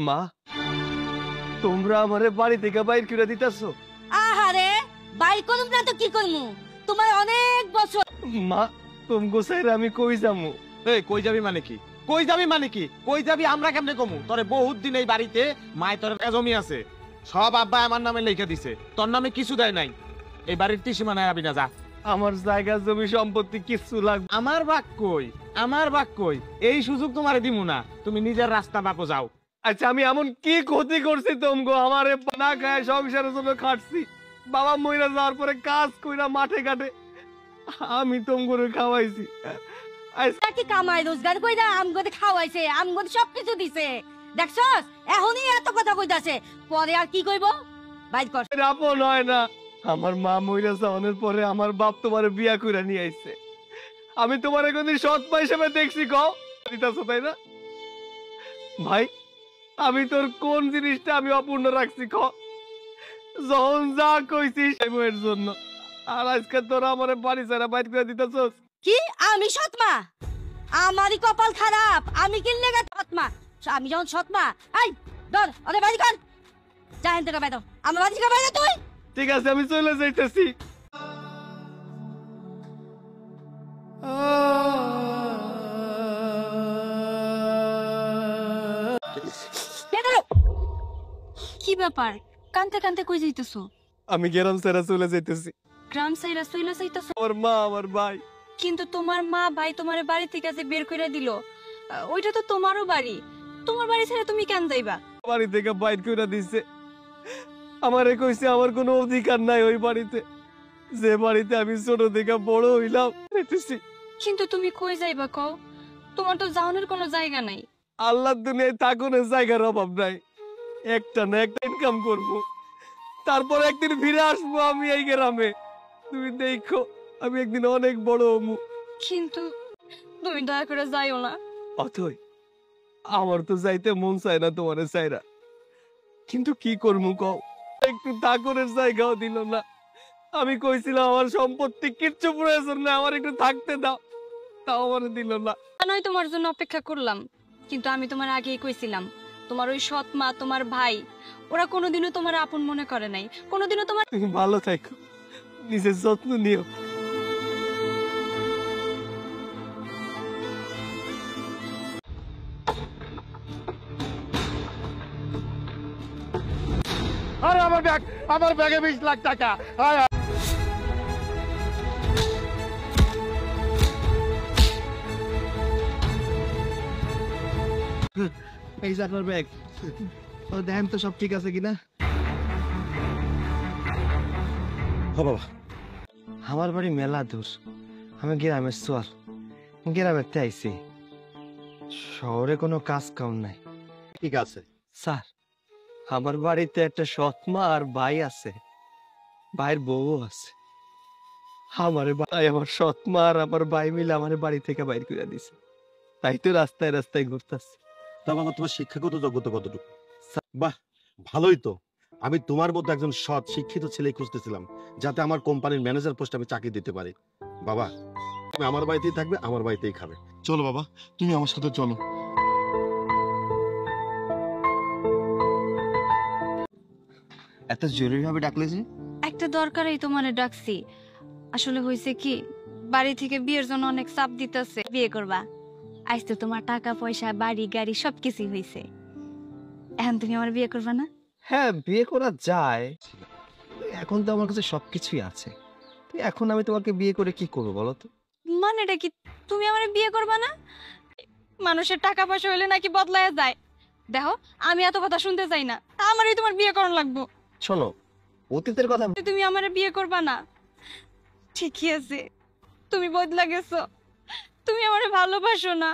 মা, তোমরা আমারে বাড়ি থেকে বাইর করে দিতেছো? আহারে, বাইর করুম না তো কি করমু? তোমার অনেক বছর। মা, তুমি গোসাইরে আমি কই যামু? এই কই যাবি মানে কি? কই যাবি মানে কি? কই যাবি আমরা কেমনে কমু? তোরে বহুত দিন এই বাড়িতে মায়ের তোর জমি আছে, সব আব্বা আমার নামে লিখে দিছে, তোর নামে কিছু দেয় নাই। এই বাড়ির ত্রিসীমানায় আবি না, যা। আমার জায়গা জমি সম্পত্তি কিছু লাগবে? আমার ভাগ কই? আমার ভাগ কই? এই সুযোগ তোমারে দিমু না, তুমি নিজের রাস্তা বাপো যাও। আচ্ছা, আমি এমন কি ক্ষতি করছি তোমগো? আমারে না খায় সংসারের জন্য খাটছি, বাবা মইরা যাওয়ার পরে কাজ কইরা মাঠে ঘাটে আমি তোমগোরে খাওয়াইছি। কি কামাই রোজগার কইরা আমগরে খাওয়াইছে, আমগরে সবকিছু দিছে, দেখছস? এখনই এত কথা কইতাছে, পরে আর কি কইব? বাইর কর। আপন হয় না। আমার মা মইরা যাওয়ার পরে আমার বাপ তোমারে বিয়া কইরা নিয়ে আইছে। আমি তোমারে কোনদিন সৎ মা হিসেবে দেখছি? কও দিতাছো, তাই না? ভাই, আমি তোর কোন জিনিসটা আমি অপূর্ণ রাখছি? ক, যখন যা কইছিস এর জন্য, আর আজকে তোরা আমারে বাড়ি ছাড়া বাইর করে দিতেছস। কি আমি সৎমা? আমারই কপাল খারাপ, আমি কি লেগে সৎমা? আমি যখন সৎমা, এই ধর আরে বাইর কর, যা এখান থেকে বাইর, আমার বাড়ি থেকে বাইরে তুই। ঠিক আছে, আমি চলে যাইতেছি। কি ব্যাপার, কানতে কানতে কই যাইতেছো? আমি গ্রাম ছেড়ে চলে যাইতেছি। গ্রাম সাইরা চইলা যাইতেছো? আমার মা, আমার ভাই। কিন্তু তোমার মা ভাই তোমার বাড়ি থেকে যে বের করে দিল, ওইটা তো তোমারও বাড়ি। তোমার বাড়ি ছেড়ে তুমি কেন যাইবা? বাড়ি থেকে বাইর করে দিছে। আমারে কইছে আমার কোনো অধিকার নাই ওই বাড়িতে, যে বাড়িতে আমি ছোট থেকে বড় হইলাম। কিন্তু তুমি কই যাইবা কও? তোমার তো যাওনের কোনো জায়গা নাই। আল্লাহর দুনিয়ায় থাকুনের জায়গার অভাব নাই। একটা না একটা ইনকাম করব, তারপর একদিন ফিরে আসবো আমি এই গ্রামে। তুমি দেখো, আমি একদিন অনেক বড় হবো। কিন্তু তুমি দয়া করে যাইও না। অথই, আমার তো যাইতে মন চায় না তোমারে চাইরা, কিন্তু কি করবো কও? একটু থাকুনের জায়গাও দিল না। আমি কইছিলাম আমার সম্পত্তি কিচ্ছু প্রয়োজন না, আমার একটু থাকতে দাও, তাও আমার দিল না। নয় তোমার জন্য অপেক্ষা করলাম, কিন্তু আমি তোমার আগেই কইছিলাম তোমার ওই সৎ মা তোমার ভাই ওরা কোনোদিনও তোমার আপন মনে করে নাই, কোনোদিনও তোমার। তুমি ভালো থাকো, নিজের যত্ন নিও। আরে আমার ব্যাগ, আমার ব্যাগে 20 লাখ টাকা। এই যে আপনার ব্যাগ, দেখেন তো সব ঠিক আছে কিনা। ও বাবা, আমার বাড়ি মেলা দূর, আমি গ্রামের সোয়াল, গ্রামের আইছি। শহরে কোনো কাজ কাম নাই। ঠিক আছে স্যার, আমার বাড়িতে একটা সৎ মা আর ভাই আছে, ভাইয়ের বউ আছে। আমার ভাই, আমার সৎ মা আর আমার ভাই মিলে আমার বাড়ি থেকে বাইর করে দিছে, তাই তো রাস্তায় রাস্তায় ঘুরতেছে। তা বাবা, তোমার শিক্ষাগত যোগ্যতা কতটুকু? বাহ, ভালোই তো। আমি তোমার মতো একজন সৎ শিক্ষিত ছেলে খুঁজতেছিলাম, যাতে আমার কোম্পানির ম্যানেজার পোস্টে আমি চাকরি দিতে পারি। বাবা, তুমি আমার বাড়িতেই থাকবে, আমার বাড়িতেই খাবে। চলো বাবা, তুমি আমার সাথে চলো। এত জরুরি ভাবে ডাকলে যে? একটা দরকারেই তোমারে ডাকছি। আসলে হয়েছে কি, বাড়ি থেকে বিয়ের জন্য অনেক চাপ দিতেছে। বিয়ে করবা, আজ তো তোমার টাকা পয়সা বাড়ি গাড়ি সবকিছুই হয়েছে, এখন তুমি আমার বিয়ে করবা না? হ্যাঁ, বিয়ে করা যায়, এখন তো আমার কাছে সবকিছুই আছে। এখন আমি তোমাকে বিয়ে করে কি করবো বলো তো? মানেটা কি, তুমি আমার বিয়ে করবা না? মানুষের টাকা পয়সা হইলে নাকি বদলায় যায়? দেখো, আমি এত কথা শুনতে চাই না, আমারই তোমার বিয়ে করানো লাগবো। শোনো, অতীতের কথা। তুমি আমার বিয়ে করবা না? ঠিকই আছে, তুমি বদলা গেছো, তুমি আমার ভালোবাসো না,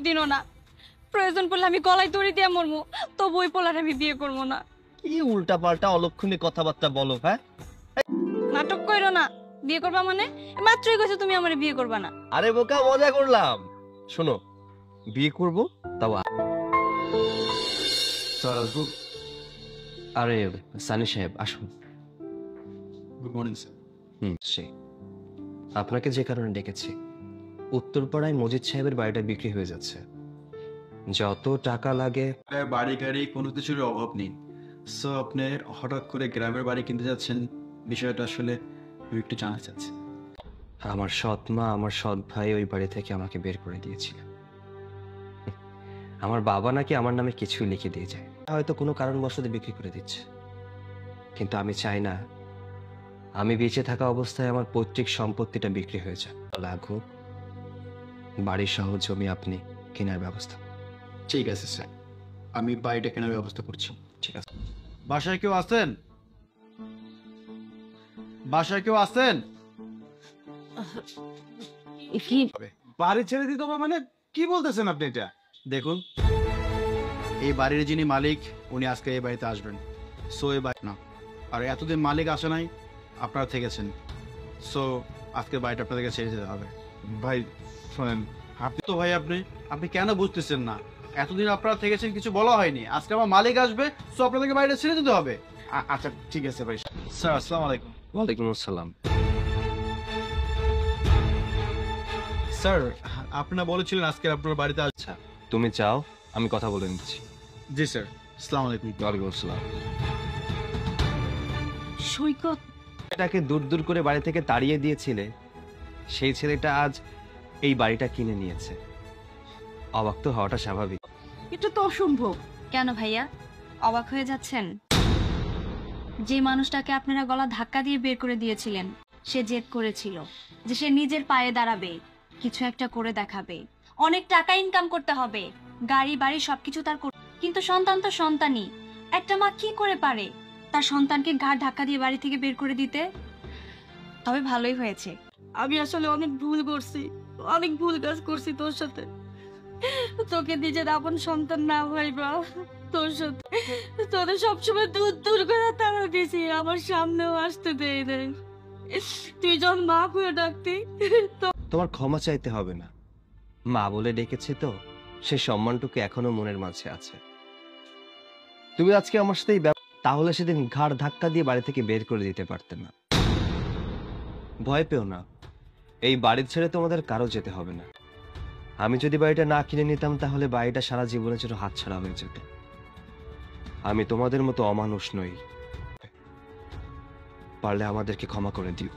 দিনও না। প্রয়োজন পড়লে আমি গলায় দড়ি দিয়ে মরবো, তবু ওই পোলার আমি বিয়ে করবো না। কি উল্টা পাল্টা অলক্ষণী কথাবার্তা বলো? হ্যাঁ, নাটক কইরো না। বিয়ে করবা মানে? মাত্রই কইছো তুমি আমার বিয়ে করবা না। আরে বোকা, মজা করলাম। শোনো, বিয়ে করব তাও। আরে সানি সাহেব, আসুন। Good morning sir. সেই আপনাকে যে কারণে ডেকেছি, উত্তরপাড়ায় মজিদ সাহেবের বাড়িটা বিক্রি হয়ে যাচ্ছে। যত টাকা লাগে আপনার বাড়ি গাড়ি কোনো কিছুর অভাব নেই। সো আপনি হঠাৎ করে গ্রামের বাড়ি কিনতে যাচ্ছেন, বিষয়টা আসলে আমি একটু জানতে চাচ্ছি। আমার সৎ মা আমার সৎ ভাই ওই বাড়ি থেকে আমাকে বের করে দিয়েছিল। আমার বাবা নাকি আমার নামে কিছু লিখে দিয়ে যায়, হয়তো কোনো কারণবশত বিক্রি করে দিচ্ছে, কিন্তু আমি চাই না আমি বেঁচে থাকা অবস্থায় আমার পৈতৃক সম্পত্তিটা বিক্রি হয়ে যায়। লাগুক বাড়ি সহ জমি আপনি কেনার ব্যবস্থা। ঠিক আছে স্যার, আমি বাড়িটা কেনার ব্যবস্থা করছি। ঠিক আছে। বাসায় কেউ আছেন? বাসায় কেউ আছেন? কি বাড়ি ছেড়ে দিতে হবে মানে কি বলতেছেন আপনি এটা? দেখুন, এই বাড়ির যিনি মালিক উনি আজকে এই বাড়িতে আসবেন। সো এই বাড়ি না, আর এতদিন মালিক আসে নাই, আপনারা থেকেছেন। সো আজকে বাড়িটা আপনাদেরকে ছেড়ে যেতে হবে। ভাই শোনেন, আপনি তো ভাই আপনি কেন বুঝতেছেন না? এতদিন আপনারা থেকেছেন, কিছু বলা হয়নি, আজকে আমার মালিক আসবে, সো আপনাদেরকে বাড়িটা ছেড়ে দিতে হবে। আচ্ছা ঠিক আছে ভাই। স্যার আসসালামু আলাইকুম। ওয়ালাইকুম আসসালাম। স্যার আপনারা বলেছিলেন আজকে আপনার বাড়িতে আচ্ছা তুমি চাও, আমি কথা বলে নিচ্ছি। জি স্যার, আসসালামু আলাইকুম। ওয়ালাইকুম আসসালাম। সৈকত এটাকে দূর দূর করে বাড়ি থেকে তাড়িয়ে দিয়েছিলে, সেই ছেলেটা আজ এই বাড়িটা কিনে নিয়েছে। অবাক তো হওয়াটা স্বাভাবিক। এটা তো অসম্ভব। কেন ভাইয়া অবাক হয়ে যাচ্ছেন? যে মানুষটাকে আপনারা গলা ধাক্কা দিয়ে বের করে দিয়েছিলেন, সে জেদ করেছিল যে সে নিজের পায়ে দাঁড়াবে, কিছু একটা করে দেখাবে, অনেক টাকা ইনকাম করতে হবে, গাড়ি বাড়ি সবকিছু তার কিন্তু সন্তান তো সন্তানই। একটা মা কি করে পারে তার সন্তানকে ঘাড় ধাক্কা দিয়ে বাড়ি থেকে বের করে দিতে? তবে ভালোই হয়েছে। আমি আসলে অনেক ভুল করছি, অনেক ভুল কাজ করছি তোর সাথে। তোকে নিজের আপন সন্তান না ভাইবা, তোর সাথে তোদের সবসময় দূর দূর করে তাড়া দিয়েছি, আমার সামনেও আসতে দেয় নাই। তুই যখন মা করে ডাকতি তোমার ক্ষমা চাইতে হবে না, মা বলে ডেকেছি তো, সে সম্মানটুকু এখনো মনের মাঝে আছে। তুমি আজকে আমার সাথে তাহলে সেদিন ঘাড় ধাক্কা দিয়ে বাড়ি থেকে বের করে দিতে পারতে না। ভয় পেও না, এই বাড়ি ছেড়ে তোমাদের কারো যেতে হবে না। আমি যদি বাড়িটা না কিনে নিতাম তাহলে বাড়িটা সারা জীবনের জন্য হাতছাড়া হয়ে যেত। আমি তোমাদের মতো অমানুষ নই, পারলে আমাদেরকে ক্ষমা করে দিও।